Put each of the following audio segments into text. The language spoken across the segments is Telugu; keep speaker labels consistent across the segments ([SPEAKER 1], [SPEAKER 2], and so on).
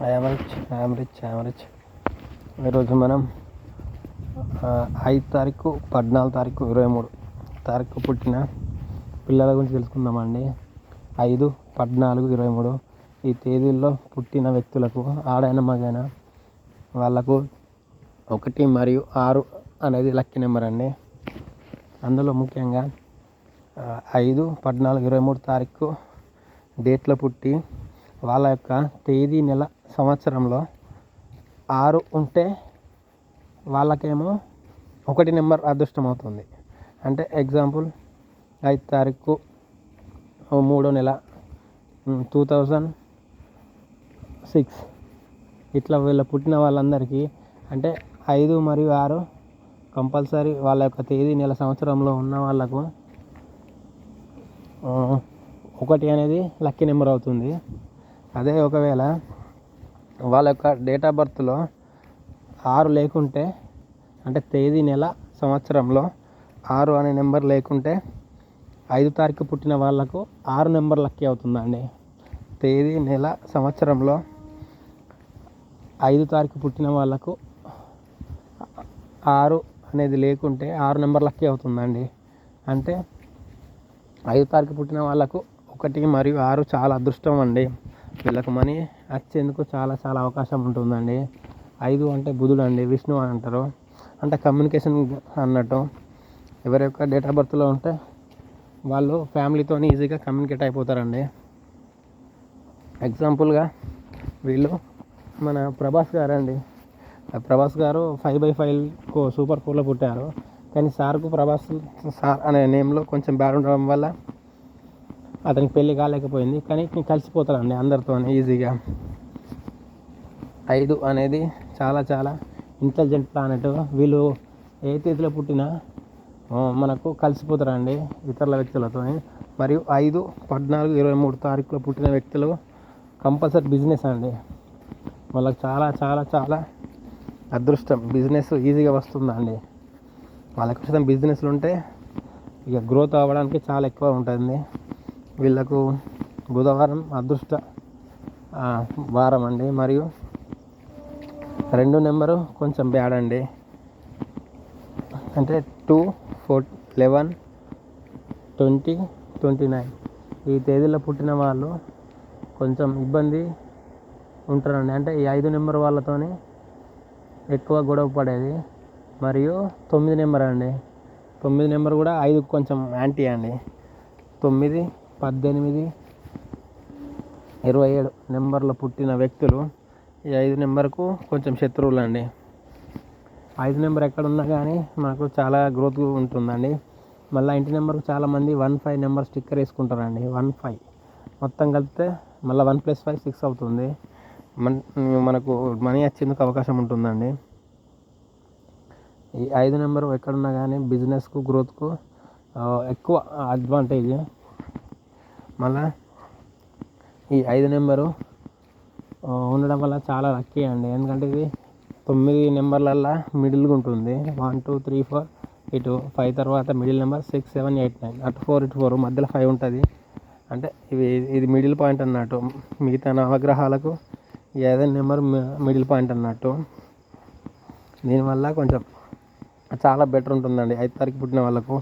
[SPEAKER 1] I'm rich. ఈరోజు మనం 5 తారీఖు 14 తారీఖు 23 తారీఖు పుట్టిన పిల్లల గురించి తెలుసుకుందామండి. 5, 14, 23 ఈ తేదీల్లో పుట్టిన వ్యక్తులకు ఆడైన మగైన వాళ్ళకు 1 మరియు 6 అనేది లక్కీ నెంబర్ అండి. అందులో ముఖ్యంగా 5, 14, 23 తారీఖు డేట్లో పుట్టి వాళ్ళ యొక్క తేదీ, నెల, సంవత్సరంలో 6 ఉంటే వాళ్ళకేమో 1 నెంబర్ అదృష్టం అవుతుంది. అంటే ఎగ్జాంపుల్ 5 తారీఖు 3వ నెల 2006 ఇట్లా వీళ్ళ పుట్టిన వాళ్ళందరికీ అంటే 5 మరియు 6 కంపల్సరీ వాళ్ళ యొక్క తేదీ, నెల, సంవత్సరంలో ఉన్న వాళ్ళకు 1 అనేది లక్కీ నెంబర్ అవుతుంది. అదే ఒకవేళ వాళ్ళ యొక్క డేట్ ఆఫ్ బర్త్లో 6 లేకుంటే అంటే తేదీ, నెల, సంవత్సరంలో 6 అనే నెంబర్ లేకుంటే 5 తారీఖు పుట్టిన వాళ్ళకు 6 నెంబర్ లక్కీ అవుతుందండి. తేదీ, నెల, సంవత్సరంలో 5 తారీఖు పుట్టిన వాళ్ళకు 6 అనేది లేకుంటే 6 నెంబర్ లక్కీ అవుతుందండి. అంటే 5 తారీఖు పుట్టిన వాళ్ళకు 1 మరియు 6 చాలా అదృష్టం అండి. వీళ్ళకు మనీ వచ్చేందుకు చాలా చాలా అవకాశం ఉంటుందండి. 5 అంటే బుధుడు అండి, విష్ణువు అని అంటారు. అంటే కమ్యూనికేషన్ అన్నట్టు. ఎవరి యొక్క డేట్ ఆఫ్ బర్త్లో ఉంటే వాళ్ళు ఫ్యామిలీతో ఈజీగా కమ్యూనికేట్ అయిపోతారండి. ఎగ్జాంపుల్గా వీళ్ళు మన ప్రభాస్ గారు అండి. ప్రభాస్ గారు 5/5 సూపర్ 4లో పుట్టారు. కానీ సార్కు ప్రభాస్ సార్ అనే నేమ్లో కొంచెం బ్యాడ్ ఉండడం వల్ల అతనికి పెళ్ళి కాలేకపోయింది. కానీ కలిసిపోతారండి అందరితో ఈజీగా. 5 అనేది చాలా చాలా ఇంటెలిజెంట్ ప్లానెట్. వీళ్ళు ఏ తేదీలో పుట్టినా మనకు కలిసిపోతారండి ఇతరుల వ్యక్తులతో. మరియు 5, 14, 23 తారీఖులో పుట్టిన వ్యక్తులు కంపల్సరీ బిజినెస్ అండి. వాళ్ళకి చాలా చాలా చాలా అదృష్టం, బిజినెస్ ఈజీగా వస్తుందండి. వాళ్ళకి ఖచ్చితంగా బిజినెస్లు ఉంటే ఇక గ్రోత్ అవ్వడానికి చాలా ఎక్కువ ఉంటుంది. వీళ్ళకు బుధవారం అదృష్ట వారం అండి. మరియు 2 నెంబరు కొంచెం బ్యాడ్ అండి. అంటే 2, 4, 11, 20, 29 ఈ తేదీలో పుట్టిన వాళ్ళు కొంచెం ఇబ్బంది ఉంటారండి. అంటే ఈ 5 నెంబర్ వాళ్ళతోని ఎక్కువ గొడవ పడేది. మరియు 9 నెంబర్ అండి. 9 నెంబర్ కూడా 5 కొంచెం యాంటీ అండి. 9, 18, 27 నెంబర్లో పుట్టిన వ్యక్తులు ఈ 5 నెంబర్కు కొంచెం శత్రువులు అండి. 5 నెంబర్ ఎక్కడున్నా కానీ మనకు చాలా గ్రోత్ ఉంటుందండి. మళ్ళీ ఇంటి నెంబర్కు చాలామంది 15 నెంబర్ స్టిక్కర్ వేసుకుంటారండి. 15 మొత్తం కలిపితే మళ్ళీ 1 + 5 6 అవుతుంది. మనకు మనీ వచ్చేందుకు అవకాశం ఉంటుందండి. ఈ 5 నెంబరు ఎక్కడున్నా కానీ బిజినెస్కు, గ్రోత్కు ఎక్కువ అడ్వాంటేజ్. మళ్ళీ ఈ 5 నెంబరు ఉండడం వల్ల చాలా లక్కీ అండి. ఎందుకంటే ఇది 9 నెంబర్లల్లో మిడిల్గా ఉంటుంది. 1, 2, 3, 4 ఇటు 5 తర్వాత మిడిల్ నెంబర్ 6, 7, 8, 9 అటు 4 ఇటు 4 మధ్యలో 5 ఉంటుంది. అంటే ఇది మిడిల్ పాయింట్ అన్నట్టు. మిగతా నవగ్రహాలకు ఈ 5 నెంబర్ మిడిల్ పాయింట్ అన్నట్టు. దీనివల్ల కొంచెం చాలా బెటర్ ఉంటుందండి 5 తారీఖు పుట్టిన వాళ్ళకు.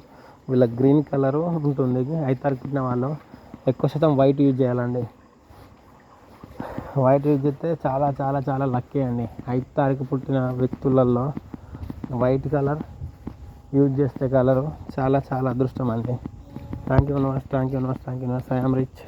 [SPEAKER 1] వీళ్ళ గ్రీన్ కలరు ఉంటుంది. 5 తారీఖు పుట్టిన వాళ్ళు ఎక్కువ శాతం వైట్ యూజ్ చేయాలండి. వైట్ యూజ్ చేస్తే చాలా చాలా చాలా లక్కీ అండి. 5 తారీఖు పుట్టిన వ్యక్తులలో వైట్ కలర్ యూజ్ చేస్తే కలరు చాలా చాలా అదృష్టం అండి. Thank you. I'm rich.